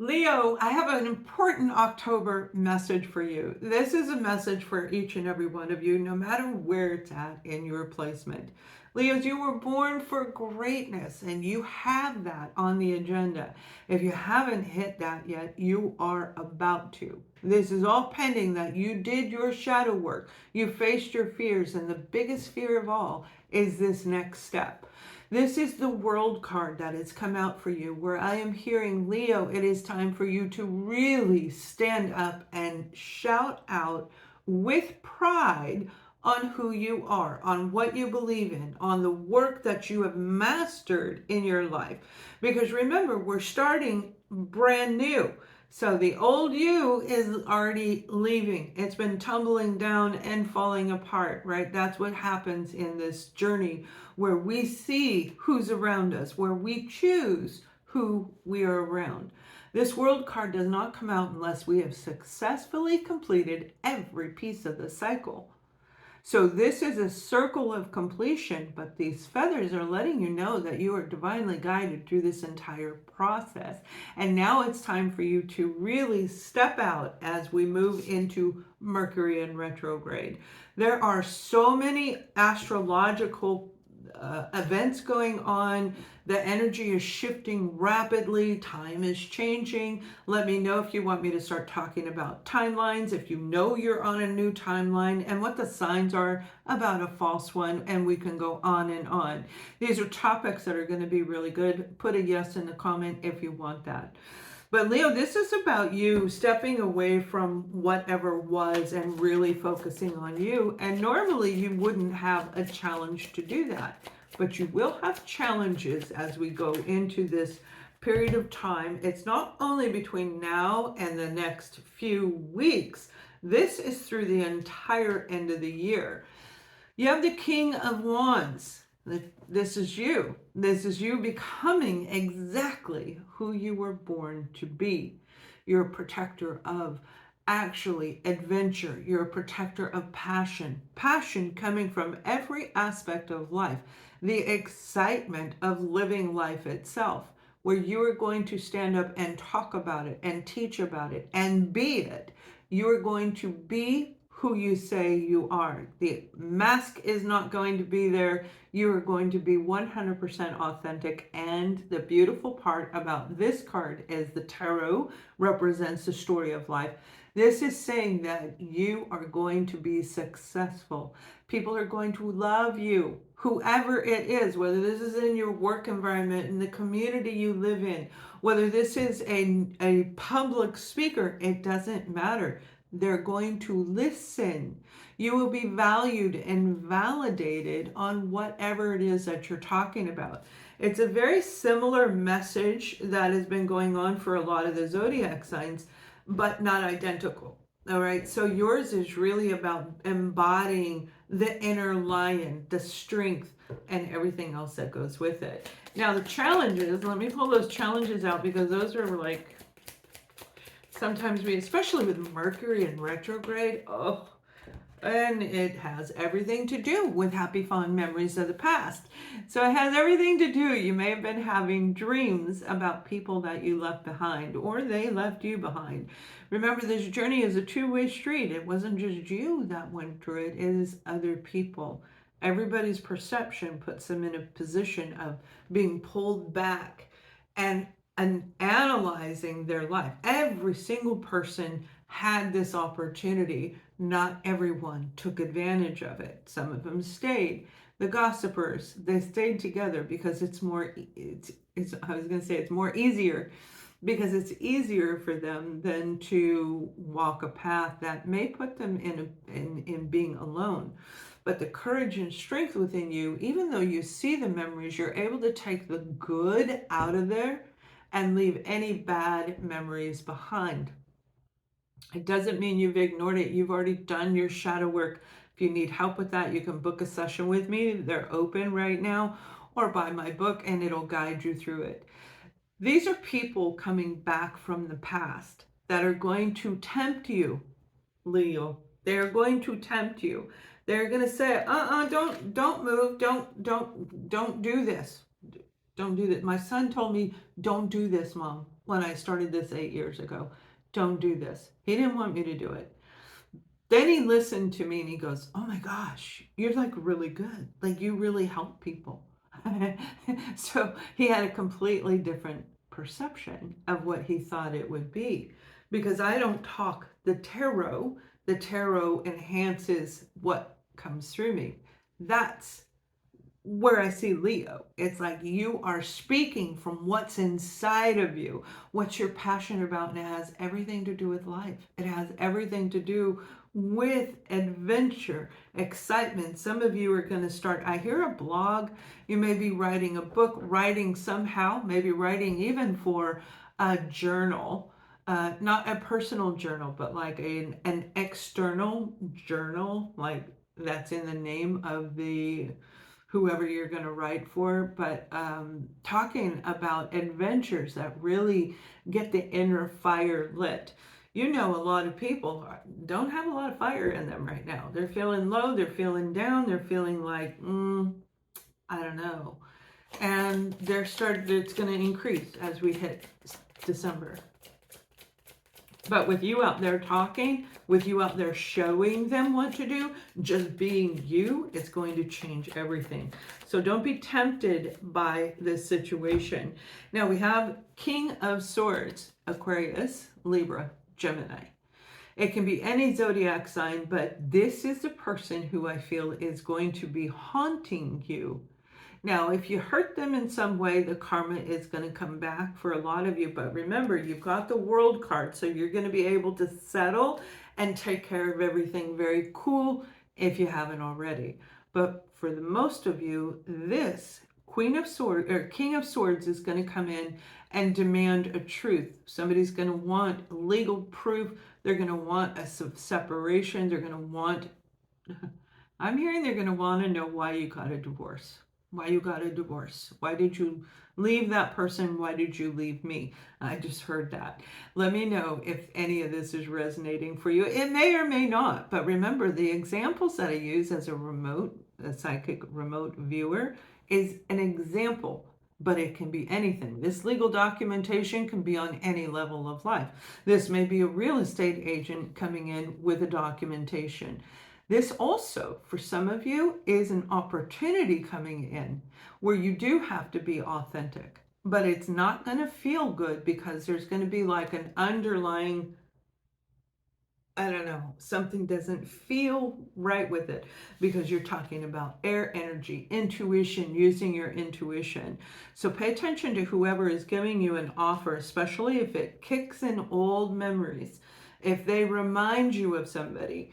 Leo, I have an important October message for you. This is a message for each and every one of you, no matter where it's at in your placement. Leos, you were born for greatness and you have that on the agenda. If you haven't hit that yet, you are about to. This is all pending that you did your shadow work. You faced your fears, and the biggest fear of all is this next step. This is the world card that has come out for you, where I am hearing, Leo, it is time for you to really stand up and shout out with pride on who you are, on what you believe in, on the work that you have mastered in your life. Because remember, we're starting brand new. So the old you is already leaving. It's been tumbling down and falling apart, right? That's what happens in this journey where we see who's around us, where we choose who we are around. This world card does not come out unless we have successfully completed every piece of the cycle. So this is a circle of completion, but these feathers are letting you know that you are divinely guided through this entire process. And now it's time for you to really step out as we move into Mercury in retrograde. There are so many astrological events going on. The energy is shifting rapidly. Time is changing. Let me know if you want me to start talking about timelines, if you know you're on a new timeline, and what the signs are about a false one, and we can go on and on. These are topics that are going to be really good. Put a yes in the comment if you want that. But Leo, this is about you stepping away from whatever was and really focusing on you. And normally you wouldn't have a challenge to do that, but you will have challenges as we go into this period of time. It's not only between now and the next few weeks. This is through the entire end of the year. You have the King of Wands. This is you. This is you becoming exactly who you were born to be. You're a protector of actually adventure. You're a protector of passion. Passion coming from every aspect of life. The excitement of living life itself, where you are going to stand up and talk about it and teach about it and be it. You are going to be who you say you are. The mask is not going to be there. You are going to be 100% authentic. And the beautiful part about this card is the tarot represents the story of life. This is saying that you are going to be successful. People are going to love you, whoever it is, whether this is in your work environment, in the community you live in, whether this is a public speaker, it doesn't matter. They're going to listen. You will be valued and validated on whatever it is that you're talking about. It's a very similar message that has been going on for a lot of the zodiac signs, but not identical. All right. So yours is really about embodying the inner lion, the strength, and everything else that goes with it. Now, the challenges, let me pull those challenges out because those are like, sometimes we, especially with Mercury in retrograde, and it has everything to do with happy, fond memories of the past. So it has everything to do. You may have been having dreams about people that you left behind, or they left you behind. Remember, this journey is a two-way street. It wasn't just you that went through it, it is other people. Everybody's perception puts them in a position of being pulled back and analyzing their life. Every single person had this opportunity. Not everyone took advantage of it. Some of them stayed. The gossipers, they stayed together because it's more, I was going to say it's more easier, because it's easier for them than to walk a path that may put them in being alone. But the courage and strength within you, even though you see the memories, you're able to take the good out of there and leave any bad memories behind. It doesn't mean you've ignored it. You've already done your shadow work. If you need help with that, you can book a session with me. They're open right now, or buy my book and it'll guide you through it. These are people coming back from the past that are going to tempt you, Leo. They're going to tempt you. They're going to say, don't move. Don't do this. Don't do that. My son told me, don't do this, Mom. when I started this 8 years ago. Don't do this. He didn't want me to do it. Then he listened to me and he goes, oh my gosh, you're like really good. Like you really help people. So he had a completely different perception of what he thought it would be. Because I don't talk the tarot enhances what comes through me. That's where I see Leo. It's like you are speaking from what's inside of you, what you're passionate about, and it has everything to do with life. It has everything to do with adventure, excitement. Some of you are going to start, I hear a blog, you may be writing a book, writing somehow, maybe writing even for a journal. Not a personal journal, but like an external journal, like that's in the name of the whoever you're going to write for, but talking about adventures that really get the inner fire lit. You know, a lot of people don't have a lot of fire in them right now. They're feeling low, they're feeling down, they're feeling like, I don't know. And it's going to increase as we hit December. But with you out there talking, with you out there showing them what to do, just being you, it's going to change everything. So don't be tempted by this situation. Now we have King of Swords, Aquarius, Libra, Gemini. It can be any zodiac sign, but this is the person who I feel is going to be haunting you. Now, if you hurt them in some way, the karma is going to come back for a lot of you. But remember, you've got the World card, so you're going to be able to settle and take care of everything very cool if you haven't already. But for the most of you, this Queen of Swords or King of Swords is going to come in and demand a truth. Somebody's going to want legal proof. They're going to want a separation. They're going to want, I'm hearing they're going to want to know why you got a divorce. Why you got a divorce. Why did you leave that person? Why did you leave me? I just heard that. Let me know if any of this is resonating for you. It may or may not, but remember the examples that I use as a psychic remote viewer is an example, but it can be anything. This legal documentation can be on any level of life. This may be a real estate agent coming in with a documentation. This also, for some of you, is an opportunity coming in where you do have to be authentic, but it's not going to feel good because there's going to be like an underlying, I don't know, something doesn't feel right with it because you're talking about air energy, intuition, using your intuition. So pay attention to whoever is giving you an offer, especially if it kicks in old memories, if they remind you of somebody.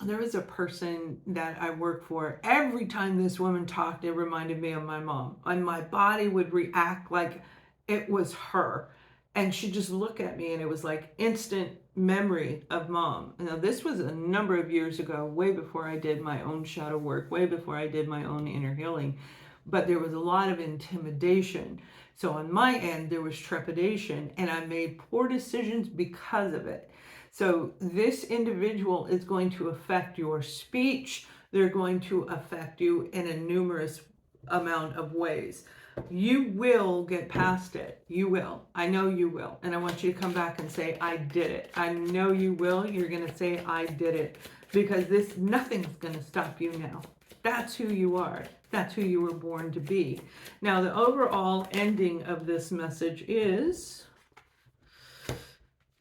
There was a person that I worked for. Every time this woman talked, it reminded me of my mom. And my body would react like it was her. And she'd just look at me and it was like instant memory of mom. Now, this was a number of years ago, way before I did my own shadow work, way before I did my own inner healing. But there was a lot of intimidation. So on my end, there was trepidation and I made poor decisions because of it. So this individual is going to affect your speech. They're going to affect you in a numerous amount of ways. You will get past it. You will. I know you will. And I want you to come back and say, I did it. I know you will. You're going to say, I did it. Because nothing's going to stop you now. That's who you are. That's who you were born to be. Now, the overall ending of this message is,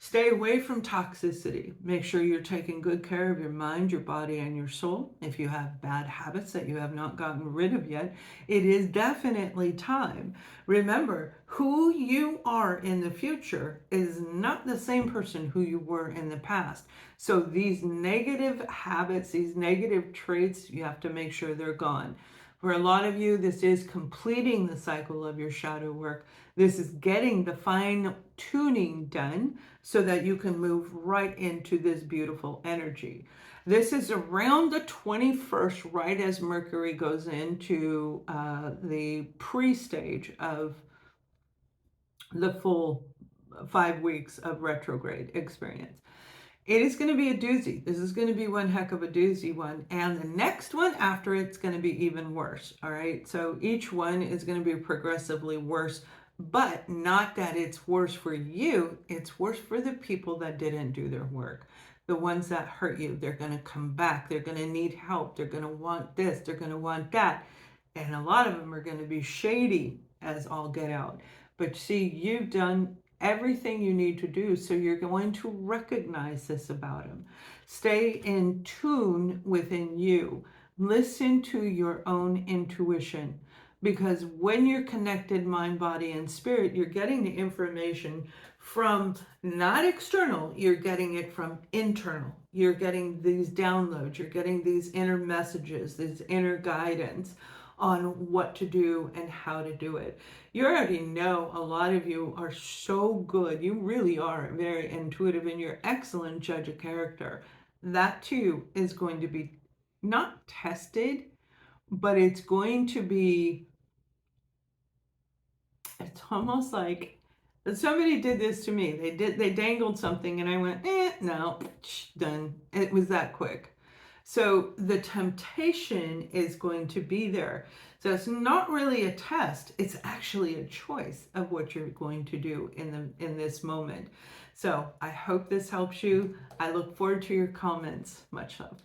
stay away from toxicity. Make sure you're taking good care of your mind, your body, and your soul. If you have bad habits that you have not gotten rid of yet, it is definitely time. Remember, who you are in the future is not the same person who you were in the past. So these negative habits, these negative traits, you have to make sure they're gone. For a lot of you, this is completing the cycle of your shadow work. This is getting the fine tuning done so that you can move right into this beautiful energy. This is around the 21st, right as Mercury goes into the pre-stage of the full 5 weeks of retrograde experience. It is going to be a doozy. This is going to be one heck of a doozy one. And the next one after it's going to be even worse. All right. So each one is going to be progressively worse But not that it's worse for you, it's worse for the people that didn't do their work. The ones that hurt you, they're going to come back. They're going to need help. They're going to want this. They're going to want that. And a lot of them are going to be shady as all get out. But see, you've done everything you need to do. So you're going to recognize this about them. Stay in tune within you. Listen to your own intuition. Because when you're connected mind, body, and spirit, you're getting the information from not external, you're getting it from internal. You're getting these downloads, you're getting these inner messages, this inner guidance on what to do and how to do it. You already know a lot of you are so good. You really are very intuitive and you're excellent judge of character. That too is going to be not tested, but it's going to be, it's almost like somebody did this to me. They dangled something and I went, no, done. It was that quick. So the temptation is going to be there. So it's not really a test. It's actually a choice of what you're going to do in this moment. So I hope this helps you. I look forward to your comments. Much love.